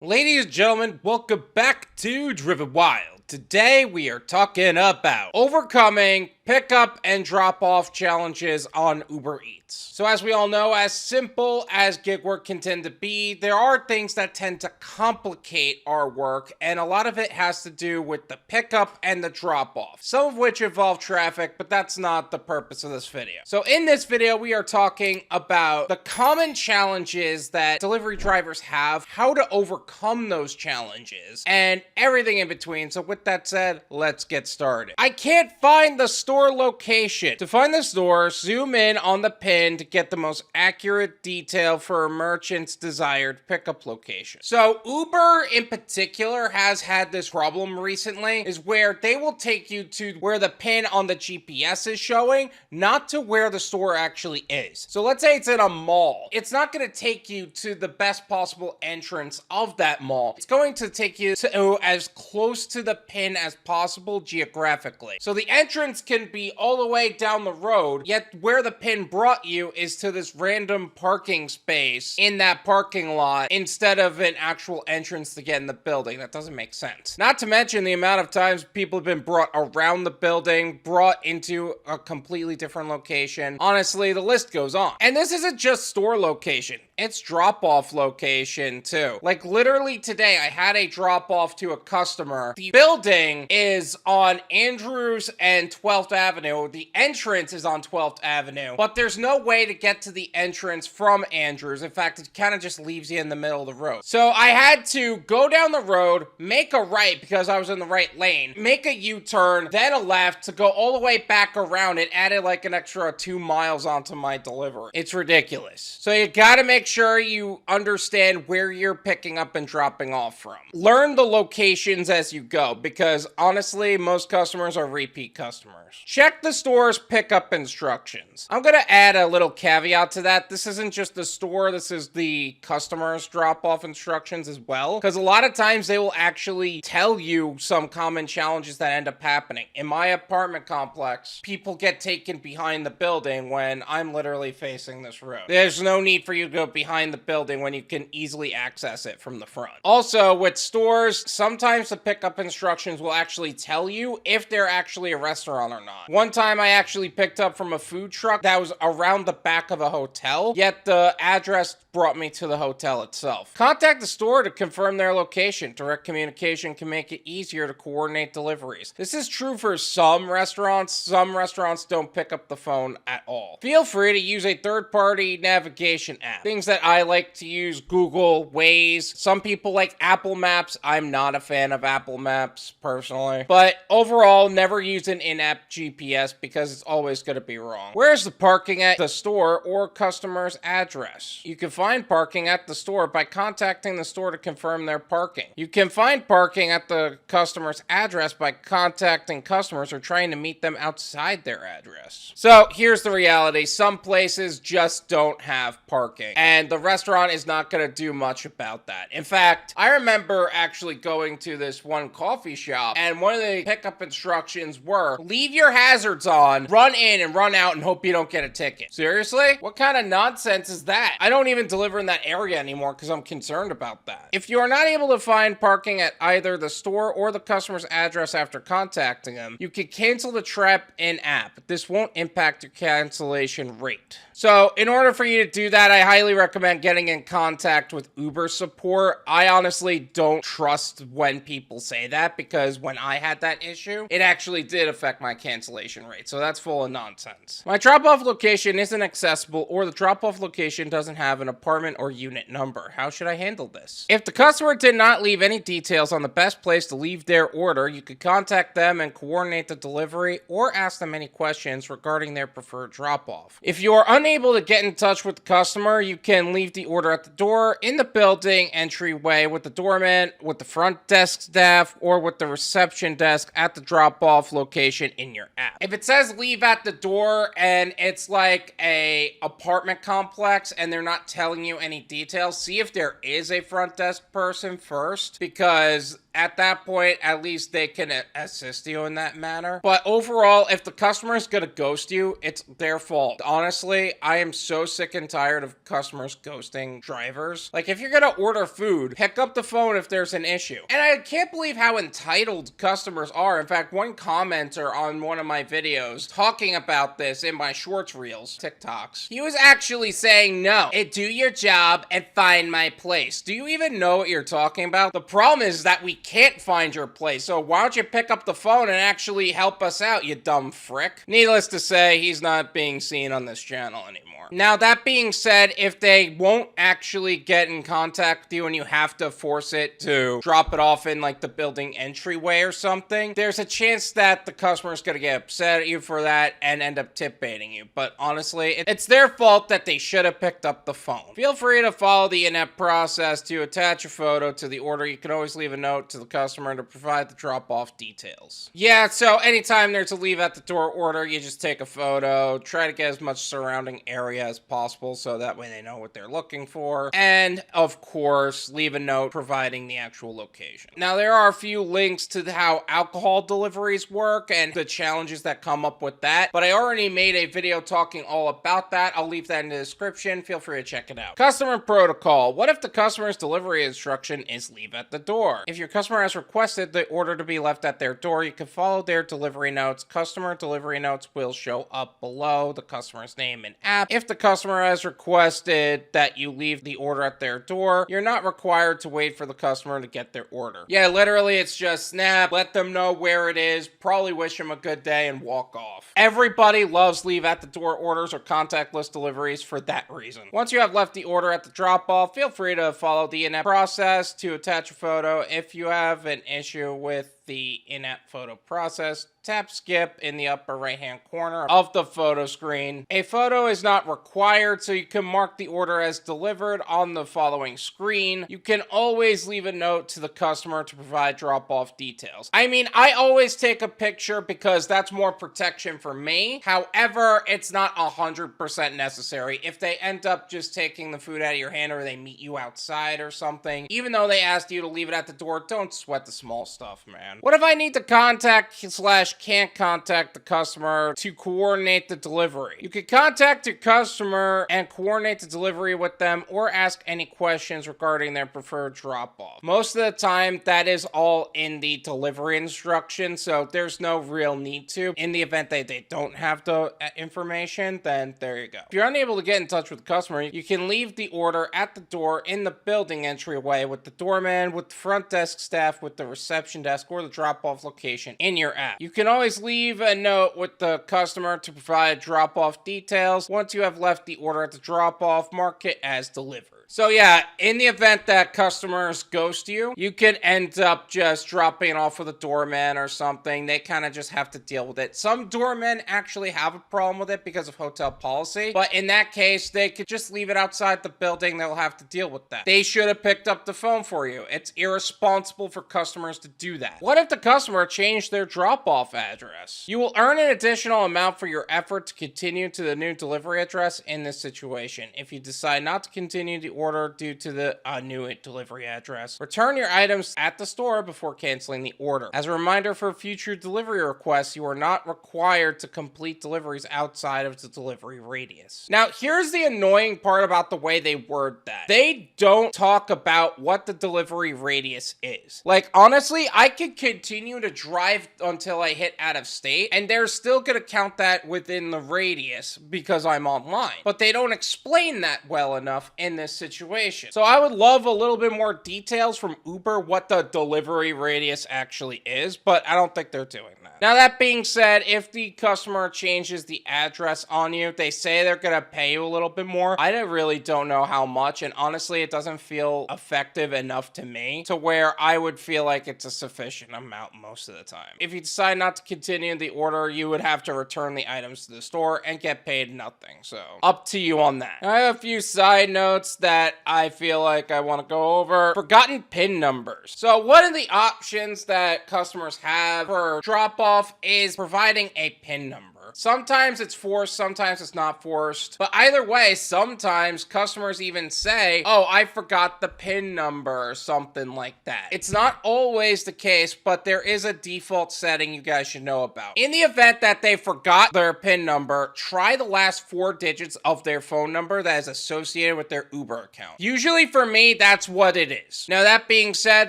Ladies and gentlemen, welcome back to Driven Wild. Today we are talking about overcoming pickup and drop-off challenges on UberEats. So as we all know, as simple as gig work can tend to be, there are things that tend to complicate our work, and a lot of it has to do with the pickup and the drop-off, some of which involve traffic, but that's not the purpose of this video. So in this video, we are talking about the common challenges that delivery drivers have, how to overcome those challenges, and everything in between. So with that said, let's get started. I can't find the store location. To find the store, zoom in on the pin to get the most accurate detail for a merchant's desired pickup location. So Uber in particular has had this problem recently, is where they will take you to where the pin on the GPS is showing, not to where the store actually is. So let's say it's in a mall. It's not going to take you to the best possible entrance of that mall. It's going to take you to as close to the pin as possible geographically. So the entrance can be all the way down the road, yet where the pin brought you is to this random parking space in that parking lot instead of an actual entrance to get in the building. That doesn't make sense. Not to mention the amount of times people have been brought around the building, brought into a completely different location. Honestly, the list goes on. And this isn't just store location. It's drop-off location too. Like literally today, I had a drop-off to a customer. The building is on Andrews and 12th Avenue. The entrance is on 12th Avenue, but there's no way to get to the entrance from Andrews. In fact, it kind of just leaves you in the middle of the road. So I had to go down the road, make a right because I was in the right lane, make a U-turn, then a left to go all the way back around. It added like an extra 2 miles onto my delivery. It's ridiculous. So you gotta make sure you understand where you're picking up and dropping off from. Learn the locations as you go, because honestly, most customers are repeat customers. Check the store's pickup instructions. I'm gonna add a little caveat to that. This isn't just the store, this is the customer's drop-off instructions as well, because a lot of times they will actually tell you some common challenges that end up happening. In my apartment complex, people get taken behind the building when I'm literally facing this road. There's no need for you to go behind the building when you can easily access it from the front. Also, with stores, sometimes the pickup instructions will actually tell you if they're actually a restaurant or not. One time I actually picked up from a food truck that was around the back of a hotel, yet the address brought me to the hotel itself. Contact the store to confirm their location. Direct communication can make it easier to coordinate deliveries. This is true for some restaurants. Some restaurants don't pick up the phone at all. Feel free to use a third-party navigation app. Things that I like to use: Google, Waze. Some people like Apple Maps. I'm not a fan of Apple Maps personally, but overall, never use an in-app GPS because it's always going to be wrong. Where's the parking at the store or customer's address? You can find parking at the store by contacting the store to confirm their parking. You can find parking at the customer's address by contacting customers or trying to meet them outside their address. So here's the reality. Some places just don't have parking, and the restaurant is not going to do much about that. In fact, I remember actually going to this one coffee shop, and one of the pickup instructions were, leave your hazards on, run in and run out, and hope you don't get a ticket. Seriously? What kind of nonsense is that? I don't even deliver in that area anymore because I'm concerned about that. If you are not able to find parking at either the store or the customer's address after contacting them, you can cancel the trip in-app. This won't impact your cancellation rate. So in order for you to do that, I highly recommend getting in contact with Uber support. I honestly don't trust when people say that, because when I had that issue, it actually did affect my cancellation rate. So that's full of nonsense. My drop-off location isn't accessible, or the drop-off location doesn't have an apartment or unit number. How should I handle this? If the customer did not leave any details on the best place to leave their order, you could contact them and coordinate the delivery, or ask them any questions regarding their preferred drop-off. If you are unable to get in touch with the customer, you can leave the order at the door, in the building entryway, with the doorman, with the front desk staff, or with the reception desk at the drop-off location in your app. If it says leave at the door and it's like a apartment complex and they're not telling you any details, see if there is a front desk person first, because at that point, at least they can assist you in that manner. But overall, if the customer is going to ghost you, it's their fault. Honestly, I am so sick and tired of customers ghosting drivers. Like, if you're going to order food, pick up the phone if there's an issue. And I can't believe how entitled customers are. In fact, one commenter on one of my videos talking about this in my shorts reels, TikToks, he was actually saying, no, do your job and find my place. Do you even know what you're talking about? The problem is that we can't find your place. So why don't you pick up the phone and actually help us out, you dumb frick? Needless to say, he's not being seen on this channel anymore. Now, that being said, if they won't actually get in contact with you and you have to force it to drop it off in like the building entryway or something, there's a chance that the customer's gonna get upset at you for that and end up tip baiting you. But honestly, it's their fault that they should have picked up the phone. Feel free to follow the in-app process to attach a photo to the order. You can always leave a note to the customer to provide the drop-off details. Yeah, so anytime there's a leave at the door order, you just take a photo, try to get as much surrounding area as possible so that way they know what they're looking for, and of course leave a note providing the actual location. Now, there are a few links to how alcohol deliveries work and the challenges that come up with that, but I already made a video talking all about that. I'll leave that in the description. Feel free to check it out. Customer protocol. What if the customer's delivery instruction is leave at the door? If your customer has requested the order to be left at their door, you can follow their delivery notes. Customer delivery notes will show up below the customer's name and app. If the customer has requested that you leave the order at their door, you're not required to wait for the customer to get their order. Yeah, literally, it's just snap, let them know where it is, probably wish them a good day, and walk off. Everybody loves leave at the door orders or contactless deliveries for that reason. Once you have left the order at the drop-off, feel free to follow the in-app process to attach a photo. If you have an issue with the in-app photo process, tap skip in the upper right-hand corner of the photo screen. A photo is not required, so you can mark the order as delivered on the following screen. You can always leave a note to the customer to provide drop-off details. I mean, I always take a picture because that's more protection for me. However, it's not 100% necessary. If they end up just taking the food out of your hand or they meet you outside or something, even though they asked you to leave it at the door, don't sweat the small stuff, man. What if I need to contact/can't contact the customer to coordinate the delivery? You can contact your customer and coordinate the delivery with them or ask any questions regarding their preferred drop-off. Most of the time, that is all in the delivery instructions, so there's no real need to. In the event that they don't have the information, then there you go. If you're unable to get in touch with the customer, you can leave the order at the door in the building entryway with the doorman, with the front desk staff, with the reception desk, or the drop-off location in your app. You can always leave a note with the customer to provide drop-off details. Once you have left the order at the drop-off, mark it as delivered. So yeah, in the event that customers ghost you, you can end up just dropping it off with a doorman or something. They kind of just have to deal with it. Some doormen actually have a problem with it because of hotel policy, but in that case, they could just leave it outside the building. They'll have to deal with that. They should have picked up the phone for you. It's irresponsible for customers to do that. What if the customer changed their drop-off address? You will earn an additional amount for your effort to continue to the new delivery address in this situation. If you decide not to continue the order due to the new delivery address, return your items at the store before canceling the order. As a reminder, for future delivery requests, you are not required to complete deliveries outside of the delivery radius. Now, here's the annoying part about the way they word that. They don't talk about what the delivery radius is. Like, honestly, I could continue to drive until I hit out of state, and they're still gonna count that within the radius because I'm online. But they don't explain that well enough in this situation. So I would love a little bit more details from Uber what the delivery radius actually is, but I don't think they're doing that. Now, that being said, if the customer changes the address on you, they say they're gonna pay you a little bit more. I really don't know how much, and honestly, it doesn't feel effective enough to me to where I would feel like it's a sufficient amount most of the time. If you decide not to continue the order, you would have to return the items to the store and get paid nothing. So up to you on that. I have a few side notes that I feel like I want to go over. Forgotten PIN numbers. So one of the options that customers have for drop-off is providing a PIN number. number. Sometimes it's forced, sometimes it's not forced. But either way, sometimes customers even say, oh, I forgot the PIN number or something like that. It's not always the case, but there is a default setting you guys should know about. In the event that they forgot their PIN number, try the last 4 digits of their phone number that is associated with their Uber account. Usually for me, that's what it is. Now, that being said,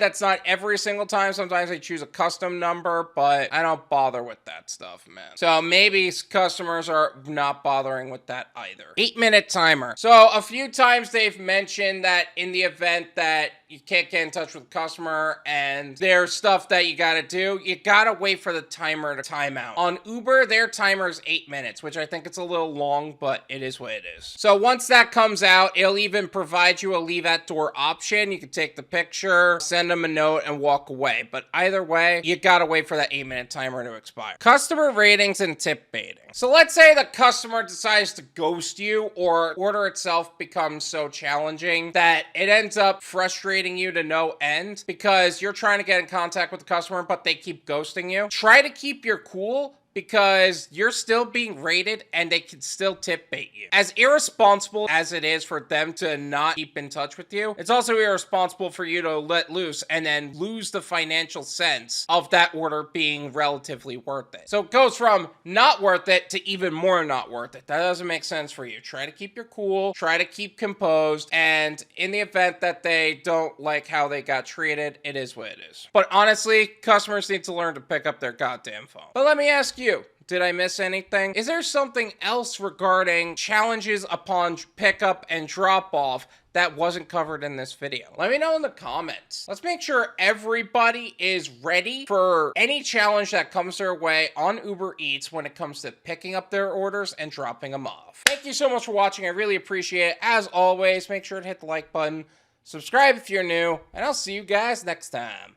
that's not every single time. Sometimes I choose a custom number, but I don't bother with that stuff, man. So maybe customers are not bothering with that either. 8-minute timer. So a few times they've mentioned that in the event that you can't get in touch with the customer and there's stuff that you gotta do, you gotta wait for the timer to time out. On Uber, their timer is 8 minutes, which I think it's a little long, but it is what it is. So once that comes out, it'll even provide you a leave at door option. You can take the picture, send them a note, and walk away. But either way, you gotta wait for that 8-minute timer to expire. Customer ratings and tip baiting. So let's say the customer decides to ghost you, or order itself becomes so challenging that it ends up frustrating you to no end because you're trying to get in contact with the customer, but they keep ghosting you. Try to keep your cool, because you're still being rated and they can still tip bait you. As irresponsible as it is for them to not keep in touch with you, it's also irresponsible for you to let loose and then lose the financial sense of that order being relatively worth it. So it goes from not worth it to even more not worth it. That doesn't make sense for you. Try to keep your cool, try to keep composed, and in the event that they don't like how they got treated, it is what it is. But honestly, customers need to learn to pick up their goddamn phone. But let me ask you, did I miss anything? Is there something else regarding challenges upon pickup and drop off that wasn't covered in this video? Let me know in the comments. Let's make sure everybody is ready for any challenge that comes their way on Uber Eats when it comes to picking up their orders and dropping them off. Thank you so much for watching. I really appreciate it. As always, make sure to hit the like button, subscribe if you're new, and I'll see you guys next time.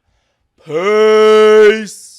Peace!